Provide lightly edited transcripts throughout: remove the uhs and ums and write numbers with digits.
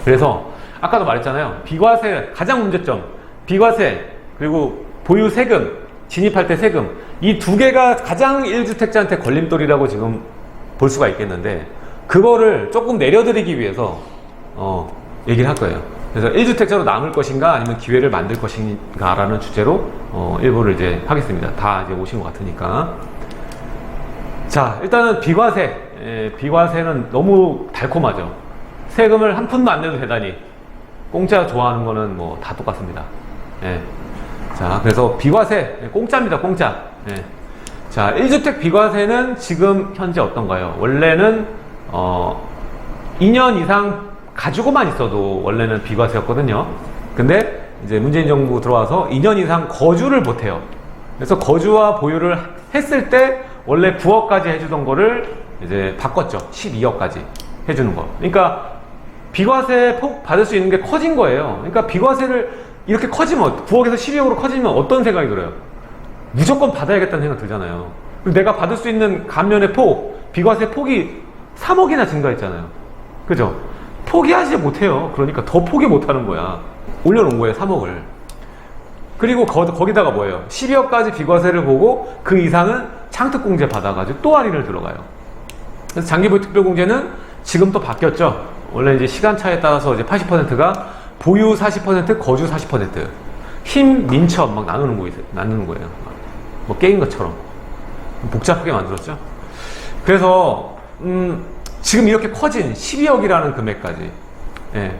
그래서 아까도 말했잖아요. 비과세 가장 문제점, 비과세 그리고 보유 세금, 진입할 때 세금, 이 두 개가 가장 1주택자한테 걸림돌이라고 지금 볼 수가 있겠는데, 그거를 조금 내려드리기 위해서 얘기를 할 거예요. 그래서 1주택자로 남을 것인가 아니면 기회를 만들 것인가 라는 주제로 일부를 이제 하겠습니다. 다 이제 오신 것 같으니까. 자, 일단은 비과세. 비과세는 너무 달콤하죠. 세금을 한 푼도 안 내도 되다니. 공짜 좋아하는 거는 뭐 다 똑같습니다. 예. 자, 그래서 비과세 공짜입니다. 공짜. 예. 자, 1주택 비과세는 지금 현재 어떤가요? 원래는 2년 이상 가지고만 있어도 원래는 비과세였거든요. 근데 이제 문재인 정부 들어와서 2년 이상 거주를 못해요. 그래서 거주와 보유를 했을 때 원래 9억까지 해주던 거를 이제 바꿨죠. 12억까지 해주는 거. 그러니까 비과세 폭 받을 수 있는 게 커진 거예요. 그러니까 비과세를 이렇게 커지면, 9억에서 12억으로 커지면 어떤 생각이 들어요? 무조건 받아야겠다는 생각 들잖아요. 그리고 내가 받을 수 있는 감면의 폭, 비과세 폭이 3억이나 증가했잖아요. 그죠? 포기하지 못해요. 그러니까 더 포기 못하는 거야. 올려놓은 거예요, 3억을. 그리고 거기다가 뭐예요? 12억까지 비과세를 보고 그 이상은 창특공제 받아가지고 또 할인을 들어가요. 그래서 장기보유 특별공제는 지금 또 바뀌었죠. 원래 이제 시간차에 따라서 이제 80%가 보유 40%, 거주 40%. 힘, 민첩 막 나누는 거예요. 뭐 게임 것처럼. 복잡하게 만들었죠. 그래서, 지금 이렇게 커진 12억이라는 금액까지. 예,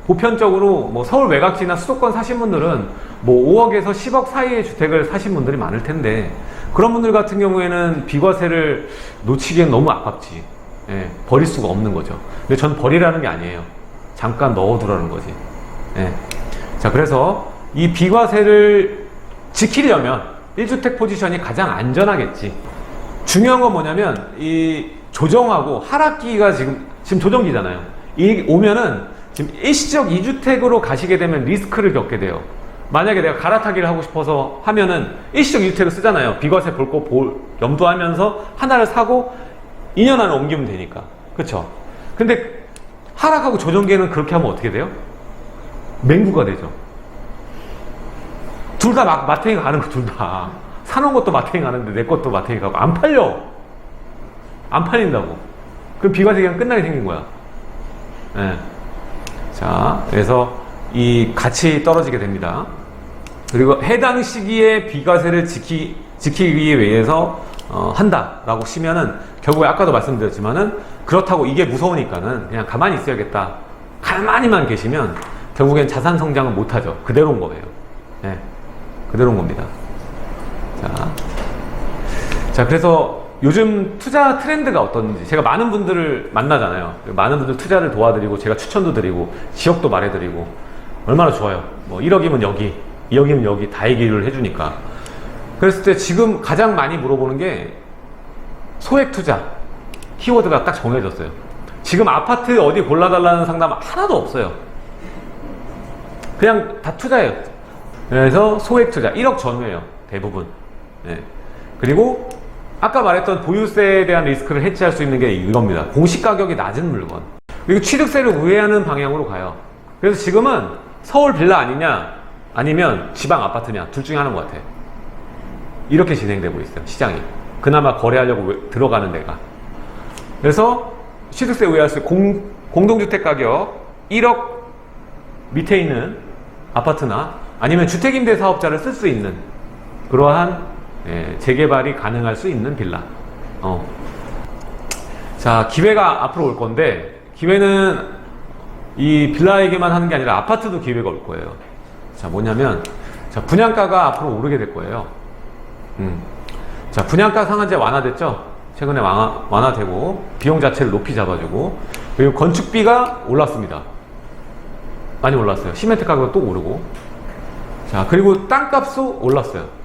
보편적으로 뭐 서울 외곽지나 수도권 사신 분들은 뭐 5억에서 10억 사이의 주택을 사신 분들이 많을 텐데, 그런 분들 같은 경우에는 비과세를 놓치기엔 너무 아깝지. 예, 버릴 수가 없는 거죠. 근데 전 버리라는 게 아니에요. 잠깐 넣어두라는 거지. 예. 자, 그래서 이 비과세를 지키려면 1주택 포지션이 가장 안전하겠지. 중요한 건 뭐냐면 이 조정하고 하락기가 지금 조정기잖아요. 이 오면은 지금 일시적 2주택으로 가시게 되면 리스크를 겪게 돼요. 만약에 내가 갈아타기를 하고 싶어서 하면은 일시적 2주택을 쓰잖아요. 비과세 볼 거 염두하면서 하나를 사고 2년 안에 옮기면 되니까. 그쵸? 근데 하락하고 조정기에는 그렇게 하면 어떻게 돼요? 맹구가 되죠. 둘 다 마탱이 가는 거, 둘 다. 사놓은 것도 마탱이 가는데 내 것도 마탱이 가고 안 팔려. 안 팔린다고. 그럼 비과세 기간 끝나게 생긴 거야. 네. 자, 그래서 이 같이 떨어지게 됩니다. 그리고 해당 시기에 비과세를 지키기 위해서 한다라고 치면은 결국에 아까도 말씀드렸지만은 그렇다고 이게 무서우니까는 그냥 가만히 있어야겠다. 가만히만 계시면 결국엔 자산 성장은 못하죠. 그대로인 거예요. 네. 그대로인 겁니다. 자, 그래서 요즘 투자 트렌드가 어떤지 제가 많은 분들을 만나잖아요. 많은 분들 투자를 도와드리고 제가 추천도 드리고 지역도 말해드리고 얼마나 좋아요. 뭐 1억이면 여기, 2억이면 여기 다 얘기를 해주니까. 그랬을 때 지금 가장 많이 물어보는 게 소액 투자 키워드가 딱 정해졌어요. 지금 아파트 어디 골라달라는 상담 하나도 없어요. 그냥 다 투자예요. 그래서 소액 투자 1억 전후예요, 대부분. 네. 그리고 아까 말했던 보유세에 대한 리스크를 해치할 수 있는 게 이겁니다. 공시가격이 낮은 물건. 그리고 취득세를 우회하는 방향으로 가요. 그래서 지금은 서울 빌라 아니냐 아니면 지방 아파트냐 둘 중에 하나인 것 같아. 이렇게 진행되고 있어요, 시장이. 그나마 거래하려고 들어가는 데가. 그래서 취득세 우회할 수 있는 공동주택 가격 1억 밑에 있는 아파트나 아니면 주택임대 사업자를 쓸 수 있는 그러한 재개발이 가능할 수 있는 빌라. 자, 기회가 앞으로 올 건데, 기회는 이 빌라에게만 하는 게 아니라 아파트도 기회가 올 거예요. 자, 뭐냐면, 자, 분양가가 앞으로 오르게 될 거예요. 자, 분양가 상한제 완화됐죠? 최근에 완화되고, 비용 자체를 높이 잡아주고, 그리고 건축비가 올랐습니다. 많이 올랐어요. 시멘트 가격도 또 오르고. 자, 그리고 땅값도 올랐어요.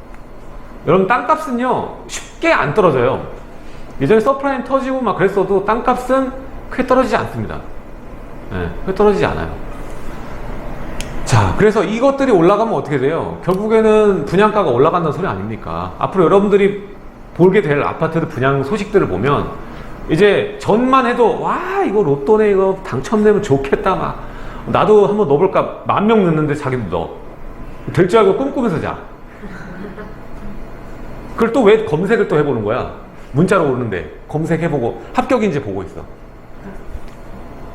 여러분, 땅값은요 쉽게 안 떨어져요. 예전에 서프라임 터지고 막 그랬어도 땅값은 크게 떨어지지 않습니다. 네, 크게 떨어지지 않아요. 자, 그래서 이것들이 올라가면 어떻게 돼요? 결국에는 분양가가 올라간다는 소리 아닙니까? 앞으로 여러분들이 보게 될 아파트들 분양 소식들을 보면 이제 전만 해도 와 이거 로또네 이거 당첨되면 좋겠다 막 나도 한번 넣어볼까 10,000명 넣는데 자기도 넣어 될 줄 알고 꿈꾸면서 자. 그걸 또 왜 검색을 또 해보는 거야? 문자로 오는데 검색해보고 합격인지 보고 있어.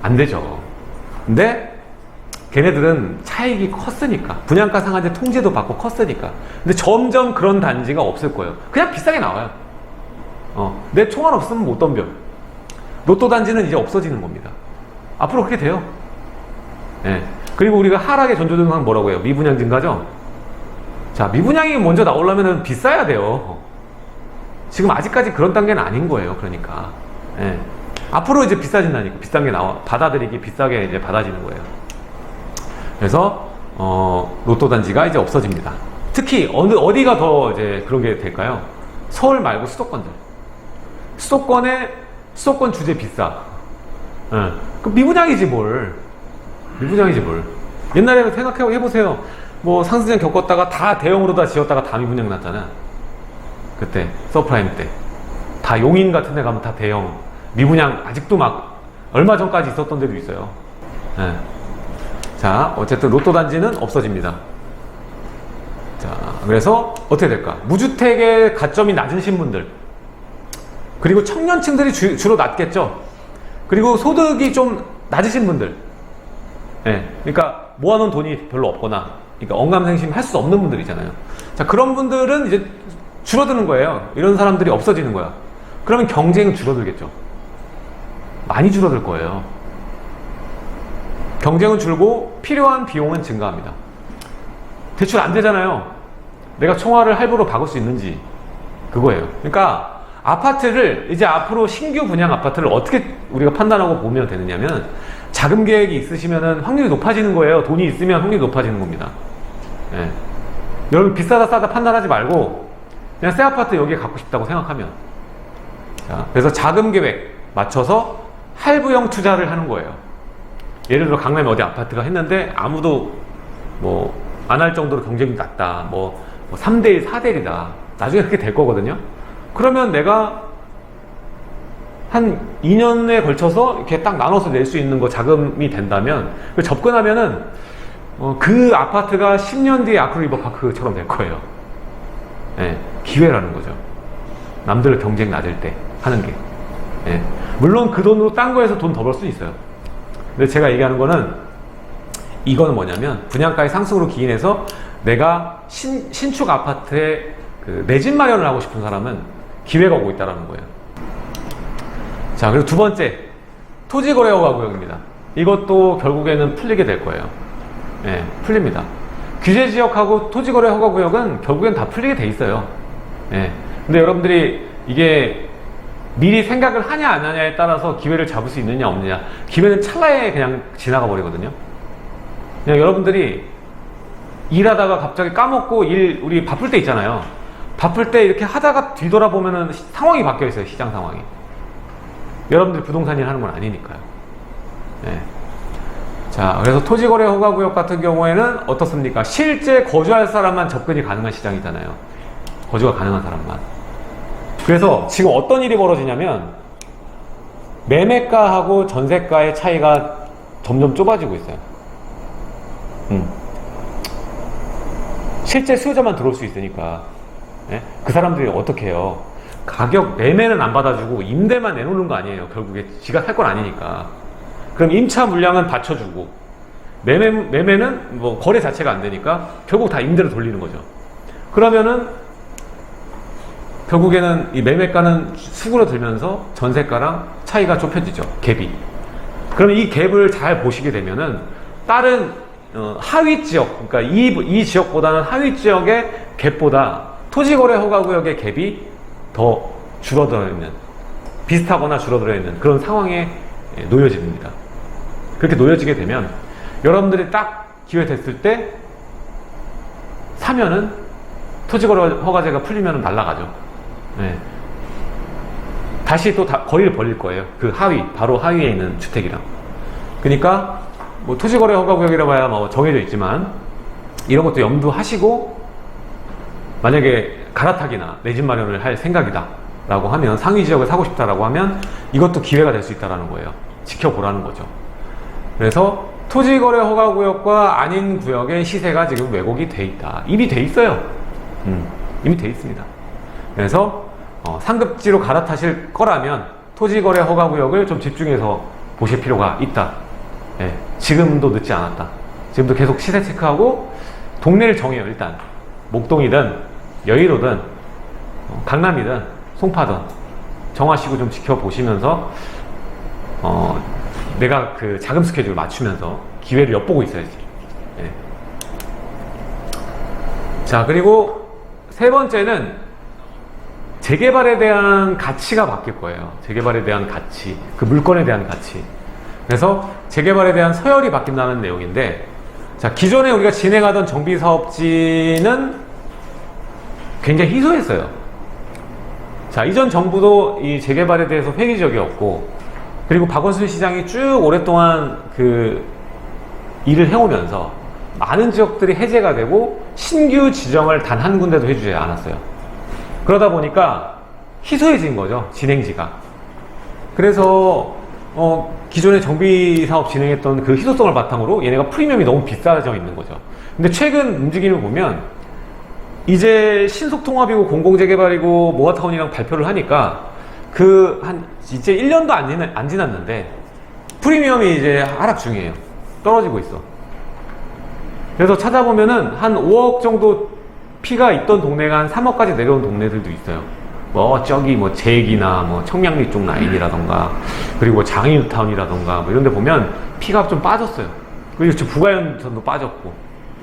안 되죠. 근데 걔네들은 차익이 컸으니까 분양가 상한제 통제도 받고 컸으니까. 근데 점점 그런 단지가 없을 거예요. 그냥 비싸게 나와요. 내 총알 없으면 못 덤벼. 로또 단지는 이제 없어지는 겁니다. 앞으로 그렇게 돼요. 예. 그리고 우리가 하락의 전조등은 뭐라고 해요? 미분양 증가죠? 자, 미분양이 먼저 나오려면 비싸야 돼요. 지금 아직까지 그런 단계는 아닌 거예요. 그러니까. 예. 앞으로 이제 비싸진다니까. 비싼 게 나와. 받아들이기 비싸게 이제 받아지는 거예요. 그래서, 로또 단지가 이제 없어집니다. 특히, 어디가 더 이제 그런 게 될까요? 서울 말고 수도권들. 수도권 주제 비싸. 예. 그 미분양이지 뭘. 미분양이지 뭘. 옛날에 생각해보세요. 뭐 상승장 겪었다가 다 대형으로 다 지었다가 다 미분양 났잖아. 그때 서프라임 때 다 용인 같은 데 가면 다 대형 미분양 아직도 막 얼마 전까지 있었던 데도 있어요. 네. 자, 어쨌든 로또 단지는 없어집니다. 자, 그래서 어떻게 될까? 무주택의 가점이 낮은 신분들 그리고 청년층들이 주로 낮겠죠. 그리고 소득이 좀 낮으신 분들, 네. 그러니까 모아놓은 돈이 별로 없거나 그러니까 언감생심 할 수 없는 분들이잖아요. 자, 그런 분들은 이제 줄어드는 거예요. 이런 사람들이 없어지는 거야. 그러면 경쟁은 줄어들겠죠. 많이 줄어들 거예요. 경쟁은 줄고 필요한 비용은 증가합니다. 대출 안 되잖아요. 내가 총알을 할부로 박을 수 있는지 그거예요. 그러니까 아파트를 이제 앞으로 신규 분양 아파트를 어떻게 우리가 판단하고 보면 되느냐면 자금 계획이 있으시면 확률이 높아지는 거예요. 돈이 있으면 확률이 높아지는 겁니다. 예. 여러분 비싸다 싸다 판단하지 말고 그냥 새 아파트 여기에 갖고 싶다고 생각하면 자, 그래서 자금 계획 맞춰서 할부형 투자를 하는 거예요. 예를 들어 강남에 어디 아파트가 했는데 아무도 뭐 안 할 정도로 경쟁이 낮다. 뭐 3대1, 4대1이다. 나중에 그렇게 될 거거든요. 그러면 내가 한 2년에 걸쳐서 이렇게 딱 나눠서 낼 수 있는 거 자금이 된다면 접근하면은 그 아파트가 10년 뒤에 아크릴리버파크처럼 될 거예요. 예, 기회라는 거죠. 남들 경쟁 낮을 때 하는 게. 예, 물론 그 돈으로 딴 거에서 돈 더 벌 수 있어요. 근데 제가 얘기하는 거는 이거는 뭐냐면 분양가의 상승으로 기인해서 내가 신축 아파트에 내 집 마련을 하고 싶은 사람은 기회가 오고 있다는 거예요. 자, 그리고 두 번째 토지거래 허가구역입니다. 이것도 결국에는 풀리게 될 거예요. 예, 풀립니다. 규제지역하고 토지거래 허가구역은 결국엔 다 풀리게 돼 있어요. 예, 근데 여러분들이 이게 미리 생각을 하냐 안 하냐에 따라서 기회를 잡을 수 있느냐 없느냐. 기회는 찰나에 그냥 지나가 버리거든요. 그냥 여러분들이 일하다가 갑자기 까먹고 우리 바쁠 때 있잖아요. 바쁠 때 이렇게 하다가 뒤돌아보면은 상황이 바뀌어 있어요. 시장 상황이. 여러분들이 부동산 일 하는 건 아니니까요. 네. 자, 그래서 토지거래 허가구역 같은 경우에는 어떻습니까? 실제 거주할 사람만 접근이 가능한 시장이잖아요. 거주가 가능한 사람만. 그래서 지금 어떤 일이 벌어지냐면 매매가하고 전세가의 차이가 점점 좁아지고 있어요. 실제 수요자만 들어올 수 있으니까. 네? 그 사람들이 어떻게 해요? 가격 매매는 안 받아주고 임대만 내놓는 거 아니에요. 결국에 지가 살 건 아니니까. 그럼 임차 물량은 받쳐주고 매매는 뭐 거래 자체가 안 되니까 결국 다 임대로 돌리는 거죠. 그러면은 결국에는 이 매매가는 수그러들면서 전세가랑 차이가 좁혀지죠. 갭이. 그러면 이 갭을 잘 보시게 되면은 다른 하위 지역, 그러니까 이 지역보다는 하위 지역의 갭보다 토지거래 허가구역의 갭이 더 줄어들어 있는, 비슷하거나 줄어들어 있는 그런 상황에 놓여집니다. 그렇게 놓여지게 되면 여러분들이 딱 기회 됐을 때 사면은 토지거래 허가제가 풀리면 날아가죠. 네. 다시 또 거리를 벌릴 거예요. 그 하위, 바로 하위에 있는 주택이랑. 그러니까 뭐 토지거래 허가구역이라 봐야 뭐 정해져 있지만 이런 것도 염두하시고 만약에 갈아타기나 내 집 마련을 할 생각이다. 라고 하면, 상위 지역을 사고 싶다라고 하면 이것도 기회가 될 수 있다는 거예요. 지켜보라는 거죠. 그래서 토지거래 허가구역과 아닌 구역의 시세가 지금 왜곡이 돼 있다. 이미 돼 있어요. 이미 돼 있습니다. 그래서 상급지로 갈아타실 거라면 토지거래 허가구역을 좀 집중해서 보실 필요가 있다. 예, 지금도 늦지 않았다. 지금도 계속 시세 체크하고 동네를 정해요. 일단 목동이든 여의도든 강남이든 송파든 정하시고 좀 지켜보시면서 내가 그 자금 스케줄 맞추면서 기회를 엿보고 있어야지. 예. 자, 그리고 세 번째는 재개발에 대한 가치가 바뀔 거예요. 재개발에 대한 가치, 그 물건에 대한 가치. 그래서 재개발에 대한 서열이 바뀐다는 내용인데, 자, 기존에 우리가 진행하던 정비사업지는 굉장히 희소했어요. 자, 이전 정부도 이 재개발에 대해서 회의적이었고, 그리고 박원순 시장이 쭉 오랫동안 그 일을 해오면서 많은 지역들이 해제가 되고 신규 지정을 단 한 군데도 해주지 않았어요. 그러다 보니까 희소해진 거죠, 진행지가. 그래서 기존의 정비사업 진행했던 그 희소성을 바탕으로 얘네가 프리미엄이 너무 비싸져 있는 거죠. 근데 최근 움직임을 보면 이제 신속통합이고 공공재개발이고 모아타운이랑 발표를 하니까 이제 1년도 안 지났는데 프리미엄이 이제 하락 중이에요. 떨어지고 있어. 그래서 찾아보면은 한 5억 정도 피가 있던 동네가 한 3억까지 내려온 동네들도 있어요. 저기 제익이나 청량리 쪽 라인이라던가, 그리고 장인타운이라던가 이런 데 보면 피가 좀 빠졌어요. 그리고 부가연선도 빠졌고,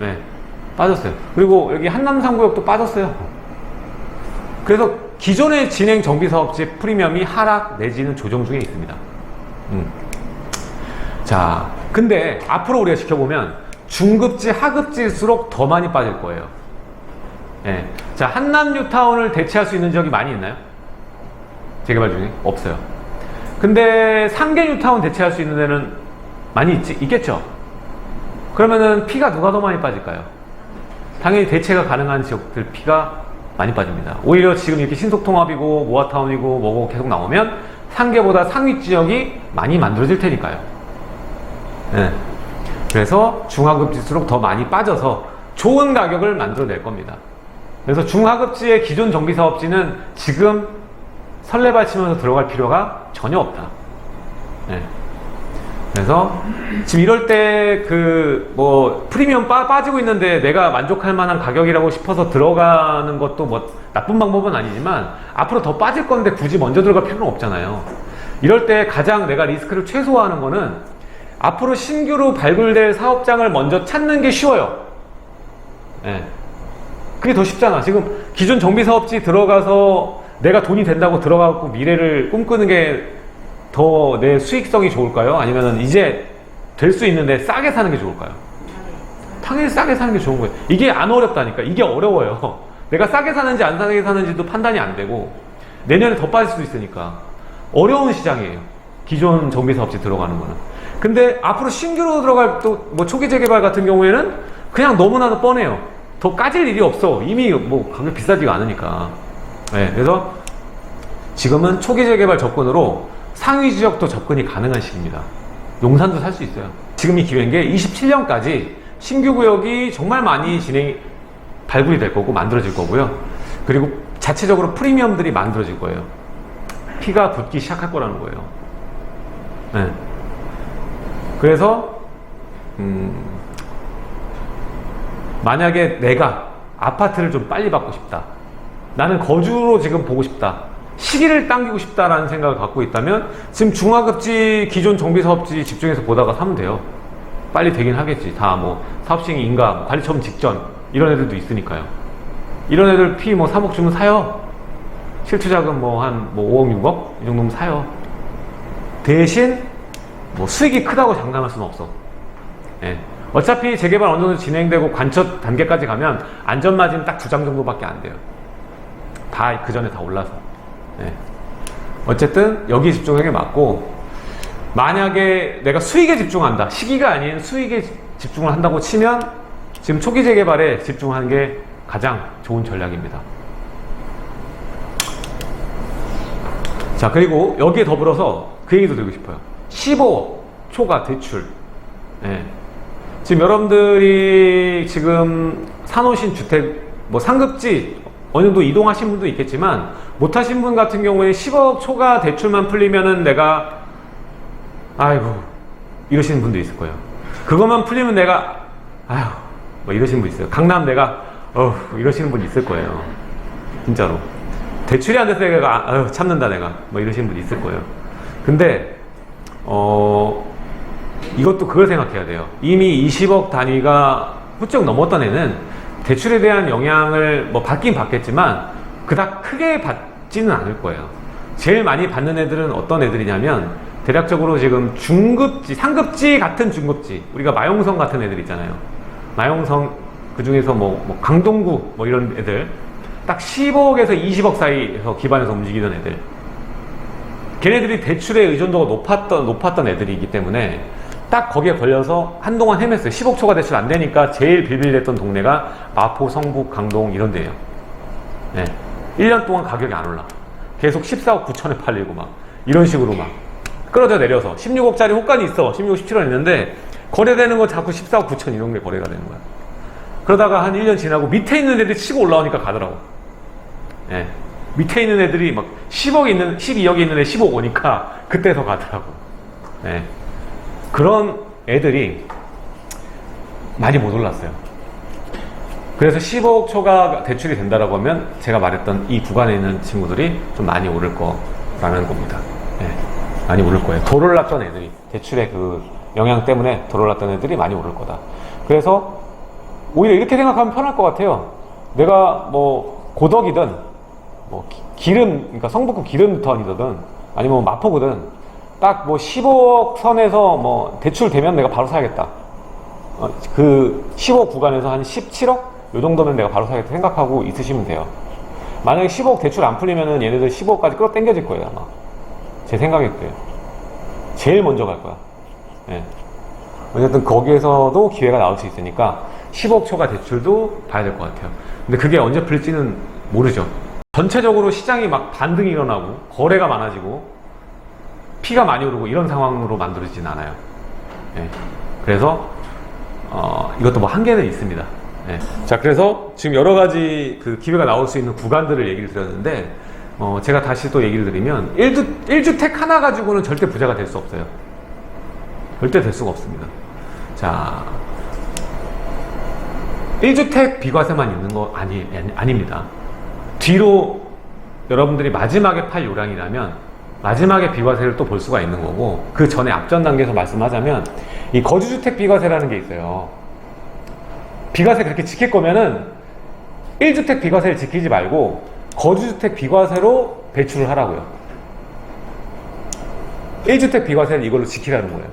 네, 빠졌어요. 그리고 여기 한남 3구역도 빠졌어요. 그래서 기존의 진행 정비사업지 프리미엄이 하락 내지는 조정 중에 있습니다. 자, 근데 앞으로 우리가 지켜보면 중급지, 하급지일수록 더 많이 빠질 거예요. 예. 자, 한남 뉴타운을 대체할 수 있는 지역이 많이 있나요? 재개발 중에? 없어요. 근데 상계 뉴타운 대체할 수 있는 데는 많이 있겠죠? 그러면은 피가 누가 더 많이 빠질까요? 당연히 대체가 가능한 지역들 피가 많이 빠집니다. 오히려 지금 이렇게 신속통합이고 모아타운이고 뭐고 계속 나오면 상계보다 상위 지역이 많이 만들어질 테니까요. 네. 그래서 중하급지일수록 더 많이 빠져서 좋은 가격을 만들어낼 겁니다. 그래서 중하급지의 기존 정비사업지는 지금 설레발치면서 들어갈 필요가 전혀 없다. 네. 그래서 지금 이럴 때 프리미엄 빠지고 있는데 내가 만족할 만한 가격이라고 싶어서 들어가는 것도 나쁜 방법은 아니지만 앞으로 더 빠질 건데 굳이 먼저 들어갈 필요는 없잖아요. 이럴 때 가장 내가 리스크를 최소화하는 거는 앞으로 신규로 발굴될 사업장을 먼저 찾는 게 쉬워요. 네. 그게 더 쉽잖아. 지금 기존 정비사업지 들어가서 내가 돈이 된다고 들어가고 미래를 꿈꾸는 게 더 내 수익성이 좋을까요? 아니면 이제 될 수 있는데 싸게 사는 게 좋을까요? 당연히 싸게 사는 게 좋은 거예요. 이게 안 어렵다니까. 이게 어려워요. 내가 싸게 사는지 안 싸게 사는지도 판단이 안 되고 내년에 더 빠질 수도 있으니까 어려운 시장이에요. 기존 정비사업지 들어가는 거는. 근데 앞으로 신규로 들어갈 초기 재개발 같은 경우에는 그냥 너무나도 뻔해요. 더 까질 일이 없어. 이미 가격 비싸지가 않으니까. 네, 그래서 지금은 초기 재개발 접근으로 상위 지역도 접근이 가능한 시기입니다. 용산도 살 수 있어요. 지금이 기회인 게 27년까지 신규 구역이 정말 많이 발굴이 될 거고 만들어질 거고요. 그리고 자체적으로 프리미엄들이 만들어질 거예요. 피가 붙기 시작할 거라는 거예요. 네. 그래서 만약에 내가 아파트를 좀 빨리 받고 싶다, 나는 거주로 지금 보고 싶다, 시기를 당기고 싶다라는 생각을 갖고 있다면 지금 중하급지 기존 정비사업지 집중해서 보다가 사면 돼요. 빨리 되긴 하겠지. 다 사업시행 인가, 관리처분 직전 이런 애들도 있으니까요. 이런 애들 피 3억 주면 사요. 실투자금 한 5억 6억 이 정도면 사요. 대신 수익이 크다고 장담할 수는 없어. 예. 어차피 재개발 어느 정도 진행되고 관처 단계까지 가면 안전마진 딱 2장 정도밖에 안 돼요. 다 그 전에 다 올라서. 네. 어쨌든 여기 집중하는 게 맞고, 만약에 내가 수익에 집중한다, 시기가 아닌 수익에 집중을 한다고 치면 지금 초기 재개발에 집중하는 게 가장 좋은 전략입니다. 자, 그리고 여기에 더불어서 그 얘기도 드리고 싶어요. 15억 초과 대출. 예. 지금 여러분들이 지금 사놓으신 주택, 뭐 상급지 어느 정도 이동하신 분도 있겠지만 못하신 분 같은 경우에 10억 초과 대출만 풀리면은 내가 아이고 이러시는 분도 있을 거예요. 그것만 풀리면 내가 아휴 뭐 이러시는 분 있어요. 강남 내가 이러시는 분 있을 거예요. 진짜로 대출이 안 돼서 내가 참는다 내가 뭐 이러시는 분 있을 거예요. 근데 이것도 그걸 생각해야 돼요. 이미 20억 단위가 훌쩍 넘었던 애는 대출에 대한 영향을 뭐 받긴 받겠지만 그닥 크게 받지는 않을 거예요. 제일 많이 받는 애들은 어떤 애들이냐면 대략적으로 지금 중급지, 상급지 같은 중급지, 우리가 마용성 같은 애들 있잖아요. 마용성 그 중에서 뭐 강동구 뭐 이런 애들 딱 10억에서 20억 사이에서 기반에서 움직이던 애들, 걔네들이 대출의 의존도가 높았던 애들이기 때문에 딱 거기에 걸려서 한동안 헤맸어요. 10억 초과 대출 안 되니까 제일 빌빌댔던 동네가 마포, 성북, 강동 이런 데예요. 네. 1년 동안 가격이 안 올라. 계속 14억 9천에 팔리고 막 이런 식으로 막 끌어져 내려서 16억짜리 호가는 있어. 16억 17원 있는데 거래되는 거 자꾸 14억 9천 이런 게 거래가 되는 거야. 그러다가 한 1년 지나고 밑에 있는 애들이 치고 올라오니까 가더라고. 네. 밑에 있는 애들이 막 10억이 있는, 12억이 있는 애 15억 오니까 그때서 가더라고. 네. 그런 애들이 많이 못 올랐어요. 그래서 15억 초과 대출이 된다라고 하면 제가 말했던 이 구간에 있는 친구들이 좀 많이 오를 거라는 겁니다. 네. 많이 오를 거예요. 덜 올랐던 애들이, 대출의 그 영향 때문에 덜 올랐던 애들이 많이 오를 거다. 그래서 오히려 이렇게 생각하면 편할 것 같아요. 내가 뭐 고덕이든 뭐 기름, 그러니까 성북구 기름턴이든 아니면 마포거든 딱 뭐 15억 선에서 뭐 대출 되면 내가 바로 사야겠다. 그 15억 구간에서 한 17억? 요 정도면 내가 바로 사야겠다 생각하고 있으시면 돼요. 만약에 15억 대출 안 풀리면은 얘네들 15억까지 끌어당겨질 거예요, 아마. 제 생각에 그래요. 제일 먼저 갈 거야. 예. 어쨌든 거기에서도 기회가 나올 수 있으니까 15억 초과 대출도 봐야 될 것 같아요. 근데 그게 언제 풀릴지는 모르죠. 전체적으로 시장이 막 반등이 일어나고 거래가 많아지고 피가 많이 오르고 이런 상황으로 만들어지진 않아요. 예. 그래서 이것도 뭐 한계는 있습니다. 예. 자, 그래서 지금 여러 가지 그 기회가 나올 수 있는 구간들을 얘기를 드렸는데 제가 다시 또 얘기를 드리면 1주택 하나 가지고는 절대 부자가 될 수 없어요. 절대 될 수가 없습니다. 자, 1주택 비과세만 있는 거 아닙니다. 뒤로 여러분들이 마지막에 팔 요량이라면 마지막에 비과세를 또 볼 수가 있는 거고, 그 전에 앞전 단계에서 말씀하자면 이 거주주택 비과세라는 게 있어요. 비과세 그렇게 지킬 거면은 1주택 비과세를 지키지 말고 거주주택 비과세로 배출을 하라고요. 1주택 비과세는 이걸로 지키라는 거예요.